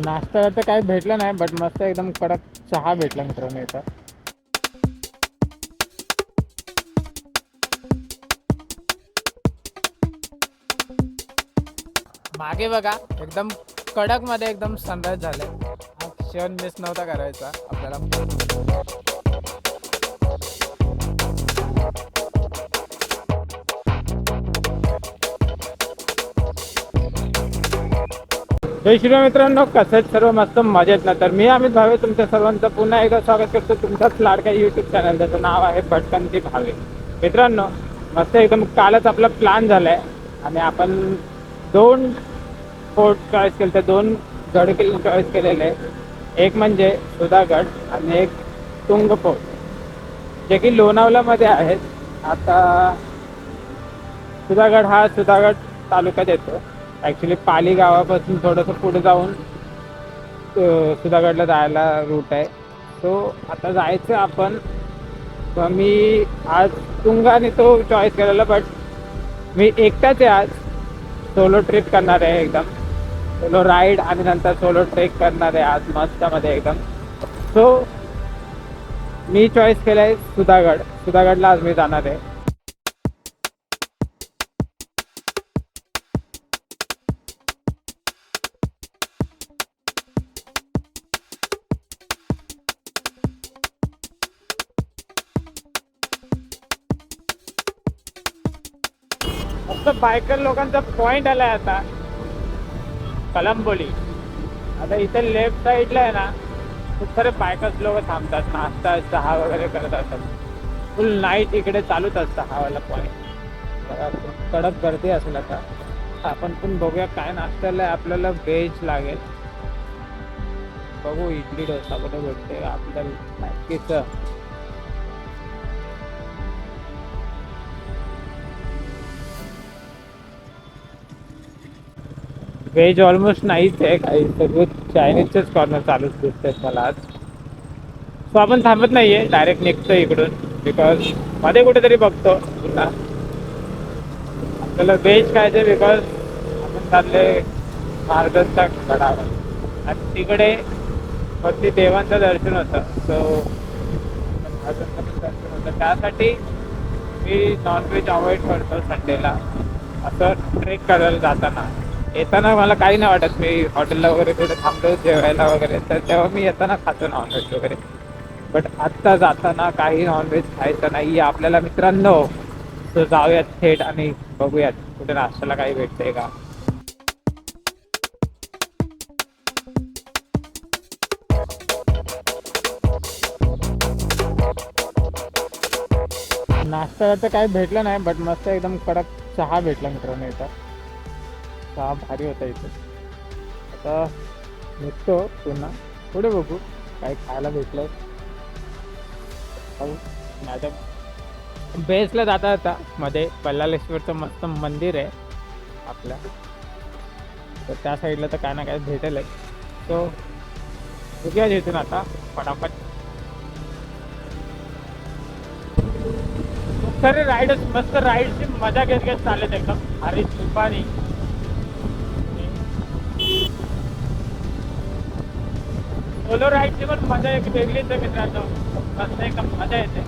नाश्ता तर काही भेटलं नाही, बट मस्त एकदम कडक चहा भेटला मित्रांनो इथं. मागे बघा एकदम कडक मध्ये एकदम सनराईज झाले. हा क्षण मिस नव्हता करायचा आपल्याला. जय श्रीराम मित्रांनो, कसं आहेत सर्व? मस्त मजेत ना? तर मी अमित भावे तुमच्या सर्वांचं पुन्हा एकदा स्वागत करतो तुमच्याच लाडक्या यूट्यूब चॅनल, ज्याचं नाव आहे भटकंती भावे. मित्रांनो, मस्त एकदम कालच आपला प्लॅन झालाय आणि आपण 2 फोर्ट चॉईस केले, तर 2 गड चॉईस केलेले आहे. एक म्हणजे सुधागड आणि एक तुंग फोर्ट, जे की लोणावळ्यामध्ये आहेत. आता सुधागड तालुक्यात येतो. ॲक्च्युली पाली गावापासून थोडंसं पुढे जाऊन सुधागडला जायला रूट आहे. सो आता जायचं आपण. मी आज तुंगाने तो चॉईस केलेला, बट मी एकटाच आहे आज. सोलो ट्रिप करणार आहे, एकदम सोलो राईड आणि नंतर सोलो ट्रेक करणार आहे आज मस्तमध्ये एकदम. सो मी चॉईस केलं आहे सुधागडला आज मी जाणार आहे. फक्त बायकर लोकांचा पॉइंट आलाय आता कलंबोली. आता इथे लेफ्ट साईडला आहे ना, खूप सारे बायकर्स लोक थांबतात, नाश्ता चहा वगैरे करत असतात. फुल नाईट इकडे चालूच असतं हा वाला पॉईंट. कडक गर्दी असेल. आता आपण पण बघूया काय नाश्त्याला आपल्याला व्हेज लागेल. बघू इडली डोसा कुठे भेटते आपल्याला नक्कीच. व्हेज ऑलमोस्ट नाहीच आहे, काही सगळं चायनीजचेच कॉर्नर चालूच दिसतात मला आज. सो आपण थांबत नाहीये, डायरेक्ट निघतो इकडून. बिकॉज मध्ये कुठेतरी बघतो पुन्हा आपल्याला व्हेज खायचं, बिकॉज आपण चालले महाराजांच्या गडावर आणि तिकडे फक्त देवांचं दर्शन होतं. सो महाराजांचं पण दर्शन होतं, त्यासाठी मी नॉनव्हेज अवॉइड करतो संडेला. असं ट्रेक करायला जाताना येताना मला काही नाही वाटत. मी हॉटेलला वगैरे कुठे थांबलो जेवायला वगैरे, तर तेव्हा मी येताना खातो नॉनव्हेज वगैरे. बट आत्ता जाताना काही नॉनव्हेज खायचं नाही आपल्याला मित्रांनो. तर जाऊयात थेट आणि बघूयात कुठे नाश्त्याला काही भेटतंय का. नाश्त्याला तर काही भेटलं नाही, बट मस्त एकदम कडक चहा भेटला मित्रांनो इथं. चहा भारी होता इथं. आता निघतो पुन्हा, पुढे बघू काही खायला भेटलं. माझ्या बेसला जाता जाता मध्ये बल्लाळेश्वरचं मस्त मंदिर आहे आपल्या, तर त्या साईडला तर काय ना काय भेटेल आहे. सो बघूया तिथून आता फटाफट. खूप सारे राईडर्स मस्त राईडची मजा घेत घेत चालत एकदम भारी तुफानी. सोलो राईडची पण मजा एक वेगळीच आहे मित्रांनो. मस्त एकदम मजा येते.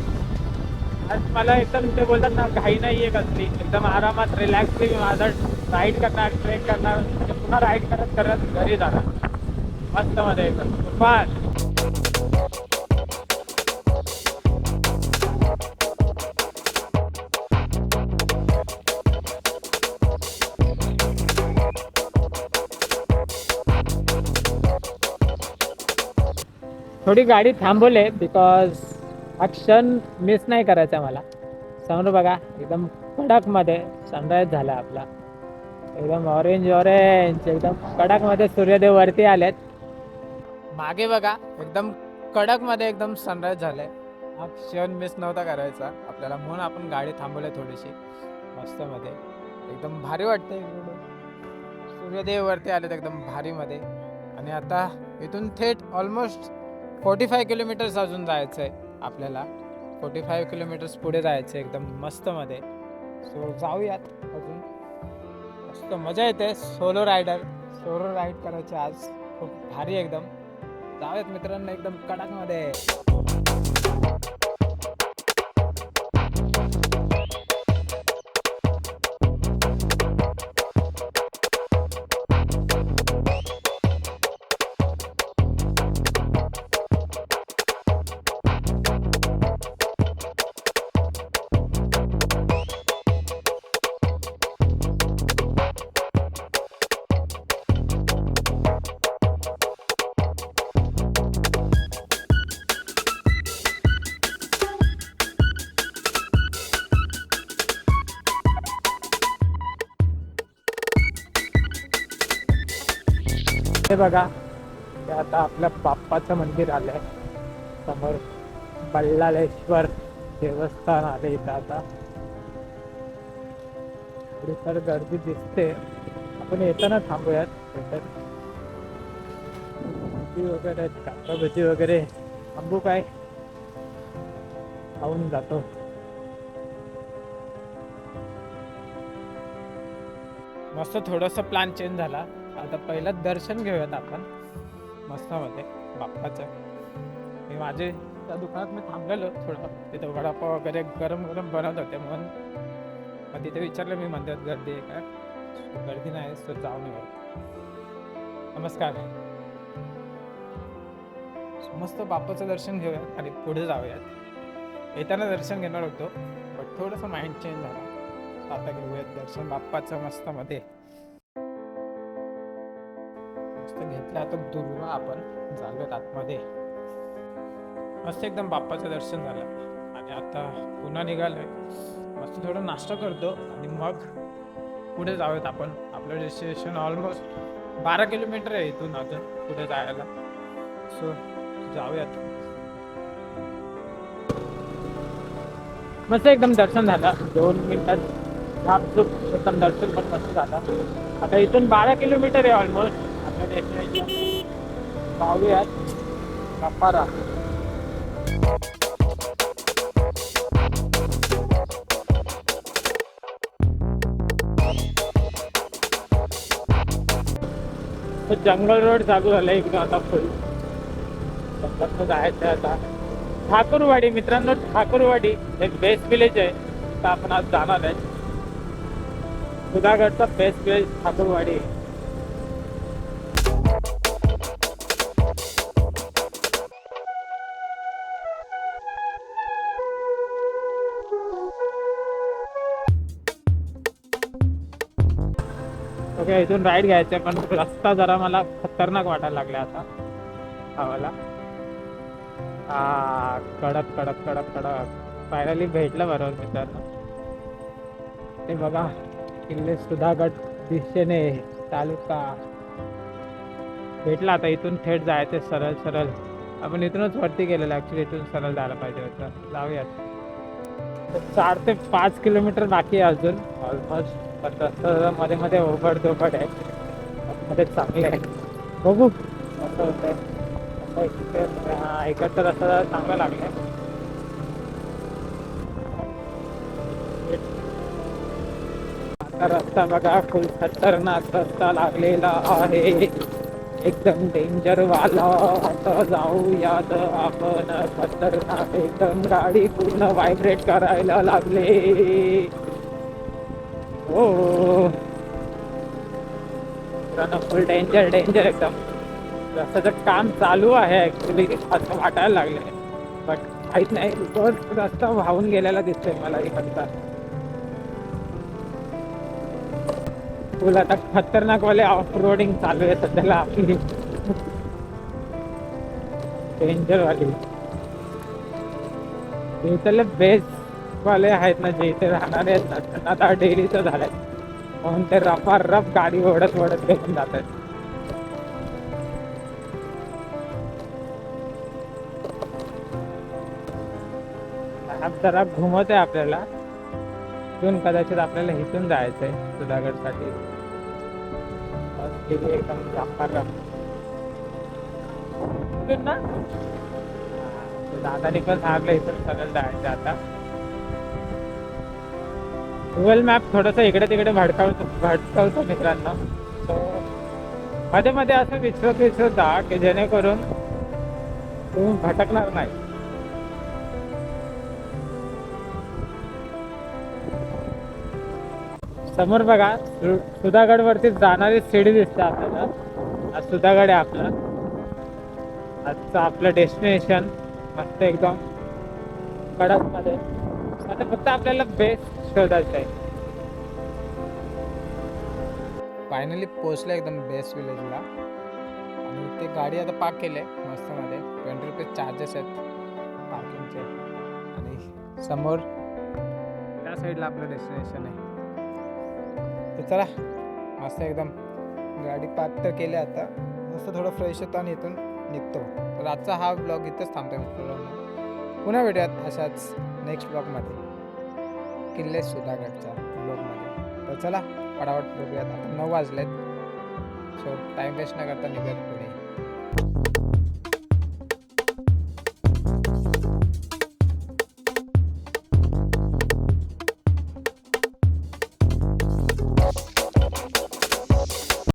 आज मला एकदम ते बोलतात ना, घाई नाही आहे कसली, एकदम आरामात रिलॅक्सली माझा राईड करणार, ट्रेक करणार, पुन्हा राईड करत करत घरी जाणार. मस्त मध्ये एकदम तुफान. थोडी गाडी थांबवले बिकॉज हा क्षण मिस नाही करायचा मला. समोर बघा एकदम कडकमध्ये सनराईज झाला आपला. एकदम ऑरेंज एकदम कडकमध्ये सूर्यदेव वरती आलेत. मागे बघा एकदम कडकमध्ये एकदम सनराईज झालाय. हा क्षण मिस नव्हता करायचा आपल्याला, म्हणून आपण गाडी थांबवली थोडीशी मस्तमध्ये. एकदम भारी वाटते. सूर्यदेव वरती आलेत एकदम भारीमध्ये. आणि आता इथून थेट ऑलमोस्ट 45 किलोमीटर्स अजून जायचं आहे आपल्याला. 45 किलोमीटर्स पुढे जायचं आहे एकदम मस्तमध्ये. सो जाऊयात अजून. मस्त मजा येते. सोलो राईड करायची आज. खूप भारी एकदम. जाऊयात मित्रांनो एकदम कडक मध्ये. हे बघा, ते आता आपल्या बाप्पाचं मंदिर आलंय समोर. बल्लाळेश्वर देवस्थान आले इथं आता. थोडी तर गर्दी दिसते. आपण येताना थांबूयात. भजी वगैरे, कांदा भजी वगैरे थांबू काय, खाऊन जातो. मस्त थोडंसं प्लॅन चेंज झाला. आता पहिलं दर्शन घेऊयात आपण मस्तामध्ये बाप्पाचं. मी माझे त्या दुकानात मी थांबलेलो थोडं, तिथं वडापाव वगैरे गरम गरम बनवत होते म्हणून मग तिथे विचारलं मी मंदिरात गर्दी आहे का. गर्दी नाही, तर जाऊन येऊ. नमस्कार. मस्त बाप्पाचं दर्शन घेऊयात आणि पुढे जाऊयात. येताना दर्शन घेणार होतो बट थोडंसं माइंड चेंज झाला. आता घेऊयात दर्शन बाप्पाचं मस्त मध्ये. मस्त घेतलं आता दुर्वा आपण झालो आतमध्ये. मस्त एकदम बाप्पाचं दर्शन झालं आणि आता पुन्हा निघालोय. मस्त थोडं नाश्ता करतो आणि मग पुढे जाऊयात आपण. आपलं डेस्टिनेशन ऑलमोस्ट 12 किलोमीटर आहे इथून अजून पुढे जायला. सो जाऊयात. मस्त एकदम दर्शन झालं 2 मिनिटात. एकदम दर्शन पण मस्त झालं. आता इथून 12 किलोमीटर आहे ऑलमोस्ट आपल्या डेस्टिनेशन. जाऊयात बाप्पाला. जंगल रोड चालू झाला इकडं आता फुल. जायचं आता ठाकूरवाडी. मित्रांनो ठाकूरवाडी एक बेस्ट विलेज आहे. तर आपण आज जाणार आहे. सुधागडचा बेस्ट विलेज ठाकूरवाडी. ओके, इथून राईड घ्यायचं पण रस्ता जरा मला खतरनाक वाटायला लागला आता हवाला. कडक कडक कडक कडक. फायनली भेटलं बरोबर मित्रांनो. ते बघा किल्ले सुधागड दिशेने तालुका भेटला. आता इथून थेट जायचं सरळ सरळ. आपण इथूनच वरती गेलेलं ऍक्च्युली. इथून सरळ जायला पाहिजे होतं. जाऊयात. 4 ते 5 किलोमीटर बाकी आहे अजून ऑलमोस्ट. पण तसं मध्ये मध्ये ओघड दोघड आहे. मध्ये चांगले आहे. बघू कसं होतंय. इकडचं रस्ता चांगला लागलाय. आता रस्ता बघा फुल खतरनाक रस्ता लागलेला आहे. एकदम डेंजर वाला. आता जाऊयात आपण. खतरनाक एकदम. गाडी पूर्ण व्हायब्रेट करायला लागले. हो फुल डेंजर डेंजर एकदम. रस्त्याचं काम चालू आहे ऍक्च्युली असं वाटायला लागलंय. बट माहीत नाही बिकॉज रस्ता वाहून गेलेला दिसतोय मला इकडचा. फुल आता खतरनाक वाले ऑफ रोडिंग चालू आहे सध्याला आपली. डेंजर वाली. इथले बेस्ट वाले आहेत ना जे इथे राहणारे आहेत ना त्यांना आता डेलीचं झालंय म्हणून ते रफा रफ गाडी ओढत ओढत घेऊन जात आहेत. जरा घुमत आहे आपल्याला. इथून कदाचित आपल्याला इथून जायचंय सुधागडसाठी. एकदम रफा रफ ना. दादानी पण सांगलं इथून सगळं जायचं आता. गुगल मॅप थोडंसं इकडे तिकडे भटकावतो मित्रांनो. सो मध्ये मध्ये असं विचारत जा की जेणेकरून तुम्ही भटकणार नाही. समोर बघा सुधागड वरती जाणारी सीडी दिसते आपल्याला. हा सुधागड आहे आपला. आजचं आपलं डेस्टिनेशन मस्त एकदम कडक मध्ये. आता फक्त आपल्याला बेस्ट शोधायचं आहे. फायनली पोहोचलं एकदम बेस्ट विलेजला. आणि ते गाडी आता पार्क केले मस्त मध्ये. 20 रुपये चार्जेस आहेत पार्किंगचे. आणि समोर त्या साईडला आपलं डेस्टिनेशन आहे. तर चला मस्त एकदम गाडी पार्क तर केली. आता मस्त थोडं फ्रेश होतं आणि इथून निघतो. तर आजचा हा ब्लॉग इथंच थांबतो मित्रांनो. पुन्हा भेटूयात अशाच नेक्स्ट ब्लॉगमध्ये, किल्ले सुधागडच्या ब्लॉगमध्ये. तर चला पटापट बघूयात. आता 9 वाजलेत. सो टाईम वेस्ट न करता निघूयात पुढे.